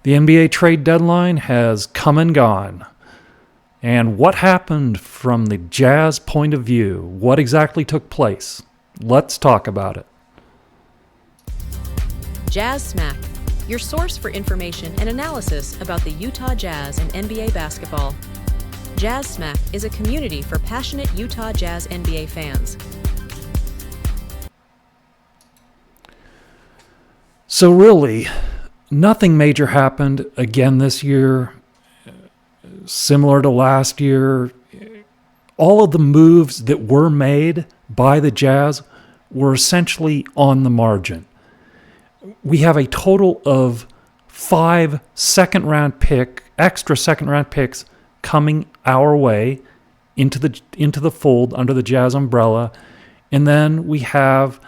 The NBA trade deadline has come and gone. And what happened from the Jazz point of view? What exactly took place? Let's talk about it. Jazz Smack, your source for information and analysis about the Utah Jazz and NBA basketball. Jazz Smack is a community for passionate Utah Jazz NBA fans. So really, nothing major happened again this year. Similar to last year, all of the moves that were made by the Jazz were essentially on the margin. We have a total of 5 extra second round picks coming our way into the fold under the Jazz umbrella. And then we have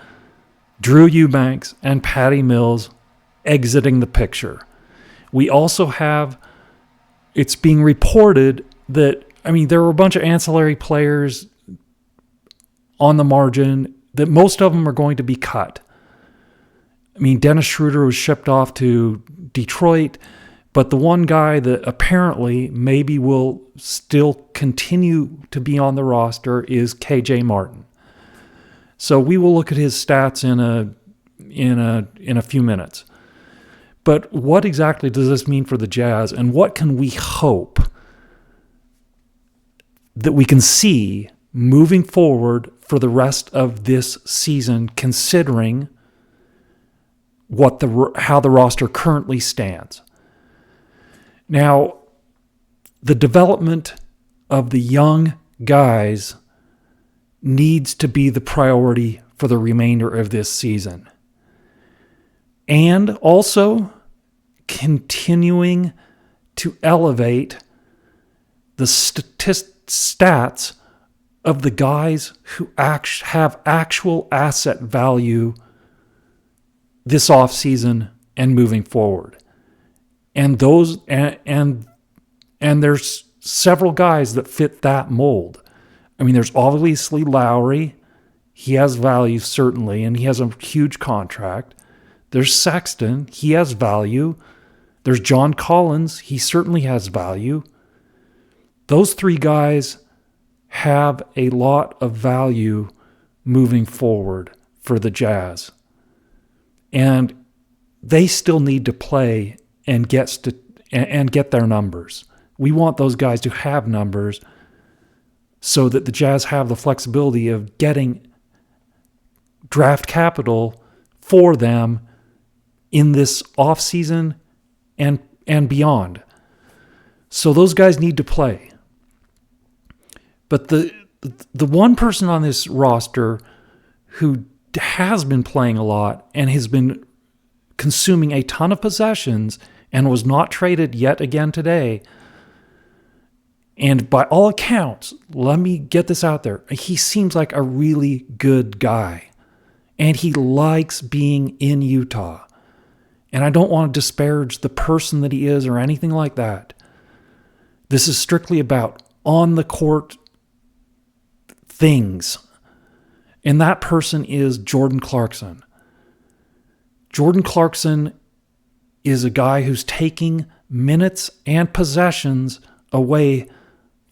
Drew Eubanks and Patty Mills exiting the picture. We also have, it's being reported that, there were a bunch of ancillary players on the margin that most of them are going to be cut. Dennis Schroeder was shipped off to Detroit, but the one guy that apparently maybe will still continue to be on the roster is KJ Martin. So we will look at his stats in a few minutes. But what exactly does this mean for the Jazz, and what can we hope that we can see moving forward for the rest of this season, considering how the roster currently stands? Now, the development of the young guys needs to be the priority for the remainder of this season. And also continuing to elevate the stats of the guys who have actual asset value this offseason and moving forward. And those and there's several guys that fit that mold. There's obviously Lowry. He has value, certainly, and he has a huge contract. There's Sexton. He has value. There's John Collins. He certainly has value. Those 3 guys have a lot of value moving forward for the Jazz. And they still need to play and get their numbers. We want those guys to have numbers so that the Jazz have the flexibility of getting draft capital for them in this offseason and beyond. So those guys need to play. But the one person on this roster who has been playing a lot and has been consuming a ton of possessions and was not traded yet again today, and by all accounts, let me get this out there, he seems like a really good guy. And he likes being in Utah. And I don't want to disparage the person that he is or anything like that. This is strictly about on the court things. And that person is Jordan Clarkson. Jordan Clarkson is a guy who's taking minutes and possessions away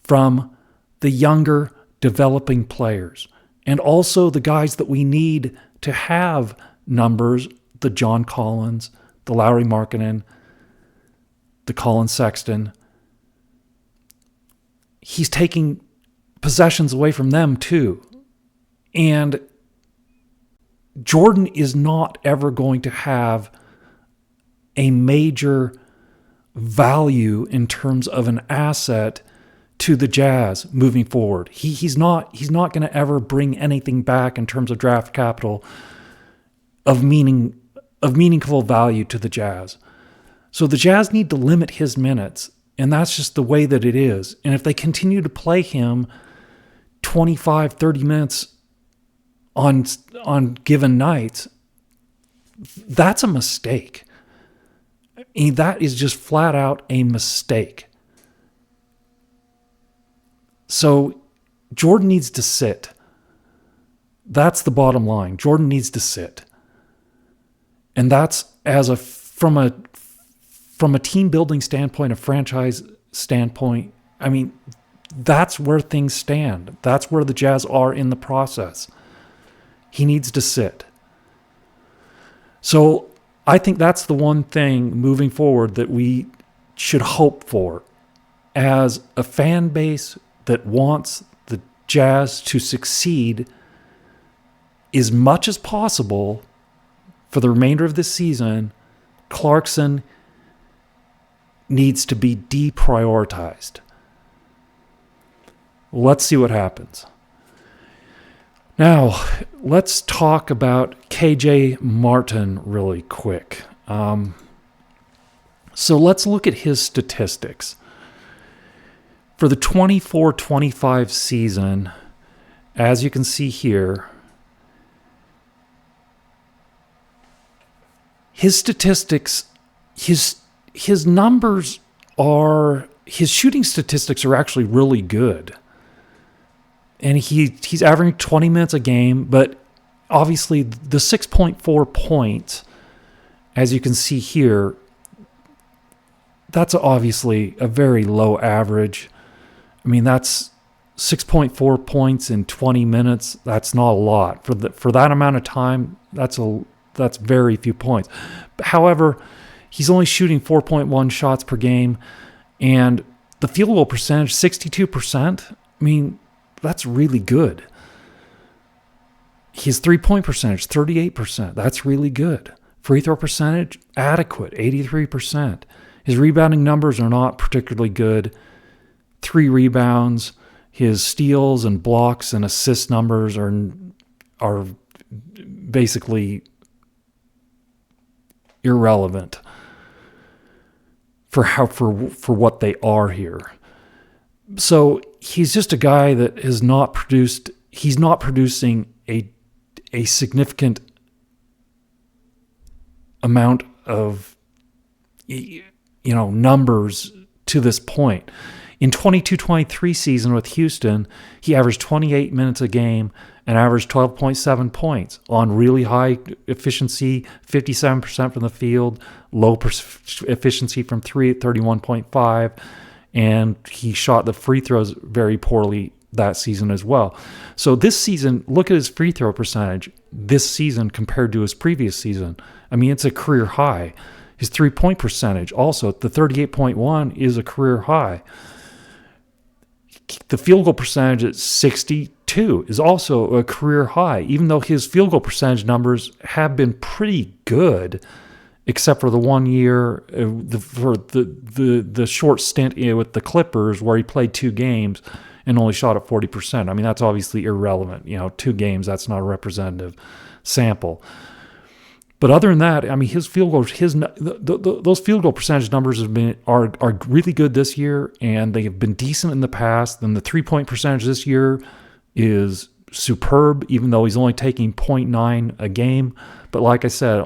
from the younger developing players. And also the guys that we need to have numbers, the John Collins, the Lowry Markkanen, the Colin Sexton. He's taking possessions away from them too. And Jordan is not ever going to have a major value in terms of an asset to the Jazz moving forward. He's not going to ever bring anything back in terms of draft capital of meaningful value to the Jazz. So the Jazz need to limit his minutes, and that's just the way that it is. And if they continue to play him 25, 30 minutes on given nights, that's a mistake. That is just flat out a mistake. So Jordan needs to sit. That's the bottom line. Jordan needs to sit. And that's from a from a team building standpoint, a franchise standpoint, I mean, that's where things stand. That's where the Jazz are in the process. He needs to sit. So I think that's the one thing moving forward that we should hope for as a fan base that wants the Jazz to succeed as much as possible for the remainder of this season. Clarkson needs to be deprioritized. Let's see what happens. Now, let's talk about KJ Martin really quick. So let's look at his statistics. For the 24-25 season, as you can see here, his statistics, his numbers are, his shooting statistics are actually really good. And he's averaging 20 minutes a game, but obviously the 6.4 points, as you can see here, that's obviously a very low average. I mean, that's 6.4 points in 20 minutes. That's not a lot. For that amount of time, that's very few points. However, he's only shooting 4.1 shots per game, and the field goal percentage, 62%. I mean, that's really good. His three-point percentage, 38%. That's really good. Free throw percentage, adequate, 83%. His rebounding numbers are not particularly good. 3 rebounds. His steals and blocks and assist numbers are basically irrelevant for what they are here. So he's just a guy that has not produced. He's not producing a significant amount of numbers to this point. In 22-23 season with Houston, he averaged 28 minutes a game and averaged 12.7 points on really high efficiency, 57% from the field, low efficiency from 3 at 31.5, and he shot the free throws very poorly that season as well. So this season, look at his free throw percentage this season compared to his previous season. I mean, it's a career high. His three-point percentage also, the 38.1 is a career high. The field goal percentage at 62 is also a career high, even though his field goal percentage numbers have been pretty good, except for the 1 year, for the short stint with the Clippers where he played 2 games and only shot at 40%. I mean, that's obviously irrelevant. 2 games, that's not a representative sample. But other than that, I mean, his field goals, those field goal percentage numbers are really good this year, and they have been decent in the past. And the 3-point percentage this year is superb, even though he's only taking 0.9 a game. But like I said,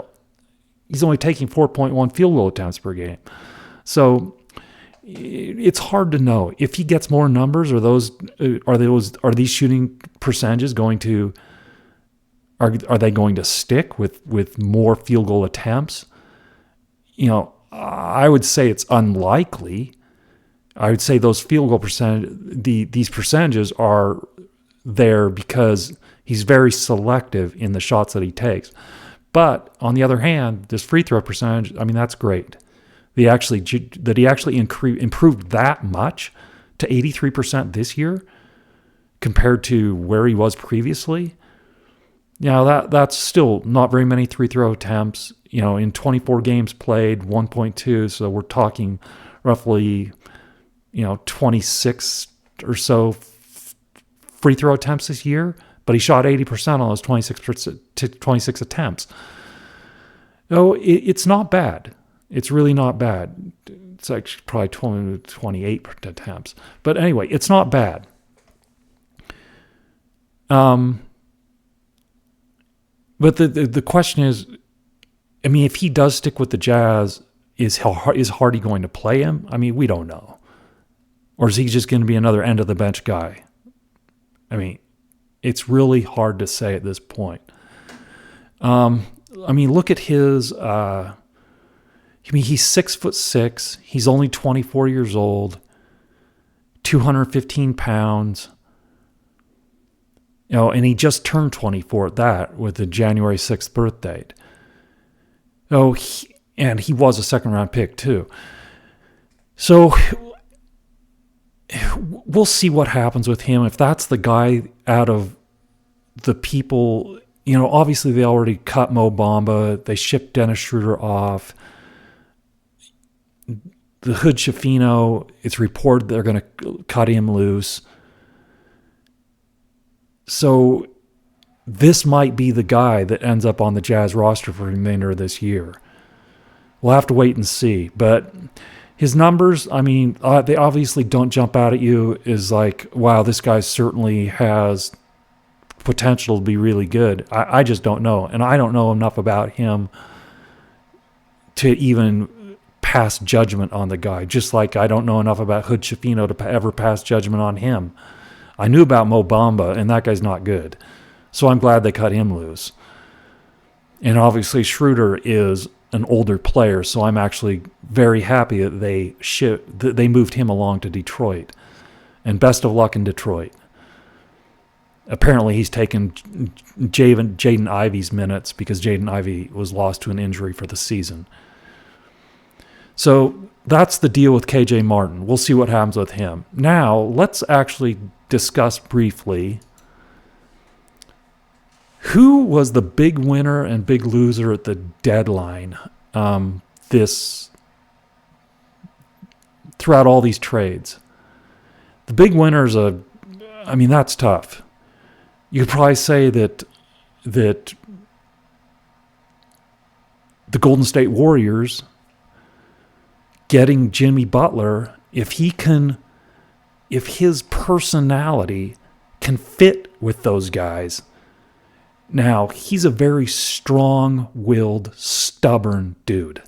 he's only taking 4.1 field goal attempts per game. So it's hard to know if he gets more numbers. Are these shooting percentages going to? Are they going to stick with more field goal attempts? I would say it's unlikely. I would say those field goal these percentages are there because he's very selective in the shots that he takes. But on the other hand, this free throw percentage, I mean, that's great. He actually improved that much to 83% this year compared to where he was previously. That's still not very many free throw attempts. In 24 games played, 1.2. So we're talking roughly, 26 or so free throw attempts this year. But he shot 80% on those 26 attempts. So it's not bad. It's really not bad. It's actually probably 20 to 28 attempts. But anyway, it's not bad. But the question is, I mean, if he does stick with the Jazz, is Hardy going to play him? I mean, we don't know. Or is he just going to be another end-of-the-bench guy? I mean, it's really hard to say at this point. I mean, look at his I mean, he's 6'6". He's only 24 years old, 215 pounds. And he just turned 24 at that with the January 6th birth date. And he was a second-round pick, too. So we'll see what happens with him. If that's the guy out of the people, obviously they already cut Mo Bamba. They shipped Dennis Schroeder off. The Hood Schifino, it's reported they're going to cut him loose. So this might be the guy that ends up on the Jazz roster for the remainder of this year. We'll have to wait and see. But his numbers, I mean, they obviously don't jump out at you as like, wow, this guy certainly has potential to be really good. I just don't know. And I don't know enough about him to even pass judgment on the guy, just like I don't know enough about Hood Schifino to ever pass judgment on him. I knew about Mo Bamba, and that guy's not good. So I'm glad they cut him loose. And obviously Schroeder is an older player, so I'm actually very happy that they moved him along to Detroit. And best of luck in Detroit. Apparently he's taken Jaden Ivey's minutes because Jaden Ivey was lost to an injury for the season. So that's the deal with KJ Martin. We'll see what happens with him. Now, let's actually discuss briefly who was the big winner and big loser at the deadline throughout all these trades. The big winners that's tough. You could probably say that the Golden State Warriors getting Jimmy Butler, if his personality can fit with those guys. Now, he's a very strong-willed, stubborn dude.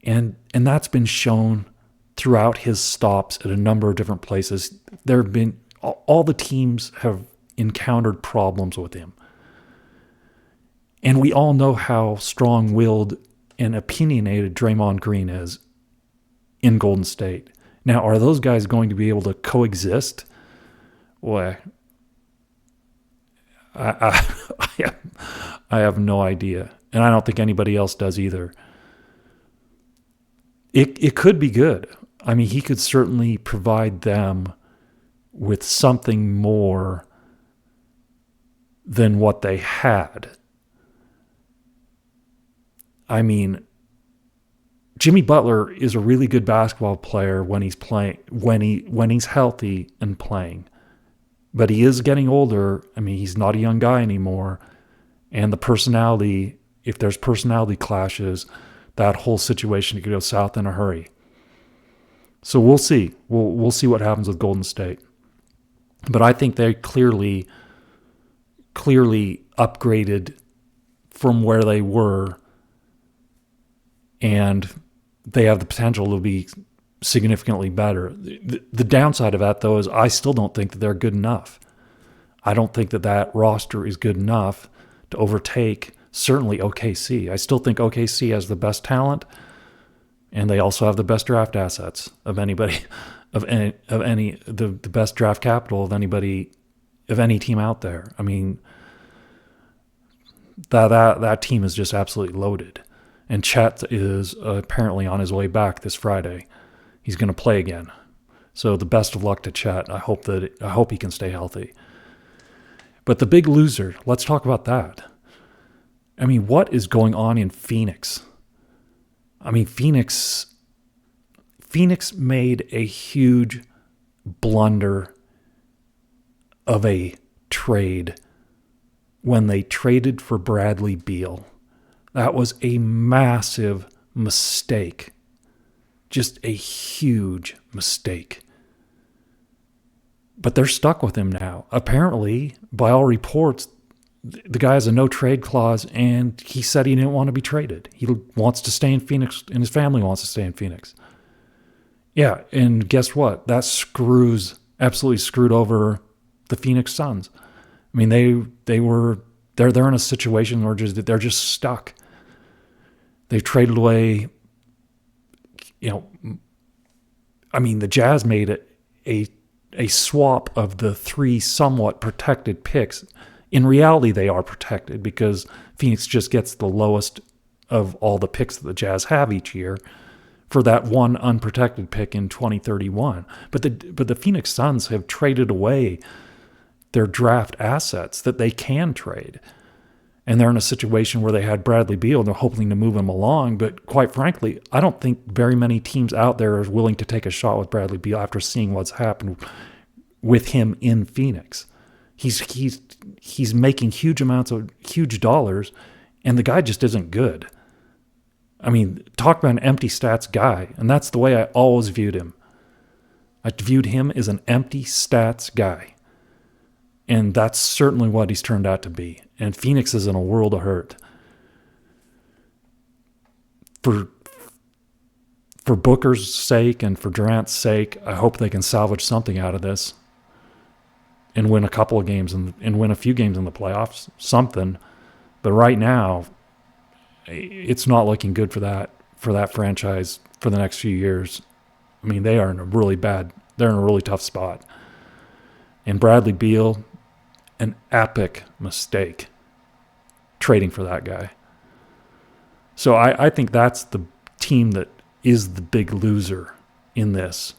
And that's been shown throughout his stops at a number of different places. There have been, all the teams have encountered problems with him. And we all know how strong-willed and opinionated Draymond Green is in Golden State. Now, are those guys going to be able to coexist? Boy, I have no idea. And I don't think anybody else does either. It could be good. I mean, he could certainly provide them with something more than what they had. I mean, Jimmy Butler is a really good basketball player when he's playing, when he's healthy and playing. But he is getting older. I mean, he's not a young guy anymore. And the personality, if there's personality clashes, that whole situation could go south in a hurry. So we'll see. We'll see what happens with Golden State. But I think they clearly upgraded from where they were, and they have the potential to be significantly better. The downside of that, though, is I still don't think that they're good enough. I don't think that roster is good enough to overtake certainly OKC. I still think OKC has the best talent, and they also have the best draft assets of anybody, the best draft capital of anybody, of any team out there. I mean, that team is just absolutely loaded. And Chet is apparently on his way back this Friday. He's going to play again. So the best of luck to Chet. I hope he can stay healthy. But the big loser, let's talk about that. I mean, what is going on in Phoenix? I mean, Phoenix made a huge blunder of a trade when they traded for Bradley Beal. That was a massive mistake. Just a huge mistake. But they're stuck with him now. Apparently, by all reports, the guy has a no-trade clause, and he said he didn't want to be traded. He wants to stay in Phoenix, and his family wants to stay in Phoenix. Yeah, and guess what? That absolutely screwed over the Phoenix Suns. I mean, they're in a situation where they're just stuck. They've traded away I mean, the Jazz made a swap of the 3 somewhat protected picks. In reality, they are protected because Phoenix just gets the lowest of all the picks that the Jazz have each year for that one unprotected pick in 2031. But the Phoenix Suns have traded away their draft assets that they can trade. And they're in a situation where they had Bradley Beal and they're hoping to move him along. But quite frankly, I don't think very many teams out there are willing to take a shot with Bradley Beal after seeing what's happened with him in Phoenix. He's making huge amounts of huge dollars, and the guy just isn't good. I mean, talk about an empty stats guy, and that's the way I always viewed him. I viewed him as an empty stats guy. And that's certainly what he's turned out to be. And Phoenix is in a world of hurt. For Booker's sake and for Durant's sake, I hope they can salvage something out of this and win a couple of games and win a few games in the playoffs, something. But right now, it's not looking good for that franchise for the next few years. I mean, they're in a really tough spot. And Bradley Beal, an epic mistake trading for that guy. So I think that's the team that is the big loser in this.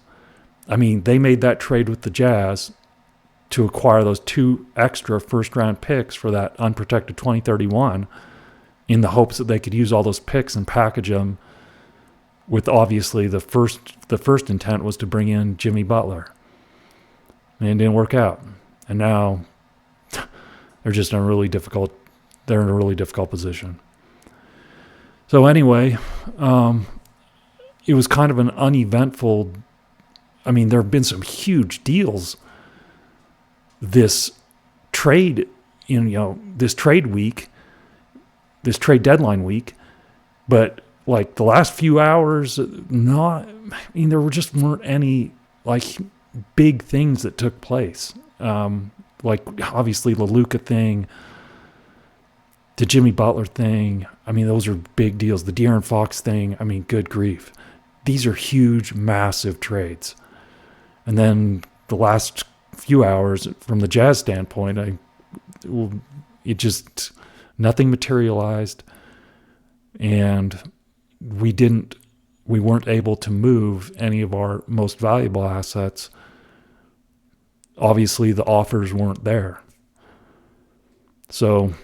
I mean, they made that trade with the Jazz to acquire those 2 extra first-round picks for that unprotected 2031 in the hopes that they could use all those picks and package them with, obviously, the first intent was to bring in Jimmy Butler. And it didn't work out. And now they're just in a really difficult position. So anyway, it was kind of an uneventful, I mean, there have been some huge deals this trade deadline week, but like the last few hours, there weren't any like big things that took place. Like obviously the Luka thing, the Jimmy Butler thing. I mean, those are big deals. The De'Aaron Fox thing. I mean, good grief. These are huge, massive trades. And then the last few hours from the Jazz standpoint, nothing materialized. And we weren't able to move any of our most valuable assets. Obviously, the offers weren't there. So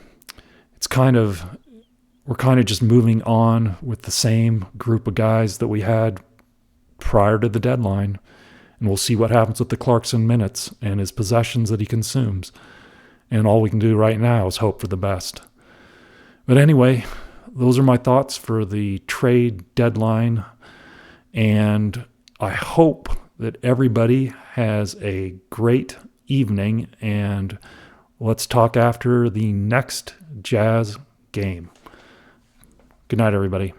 we're kind of just moving on with the same group of guys that we had prior to the deadline. And we'll see what happens with the Clarkson minutes and his possessions that he consumes. And all we can do right now is hope for the best. But anyway, those are my thoughts for the trade deadline. And I hope that everybody has a great evening. And let's talk after the next Jazz game. Good night, everybody.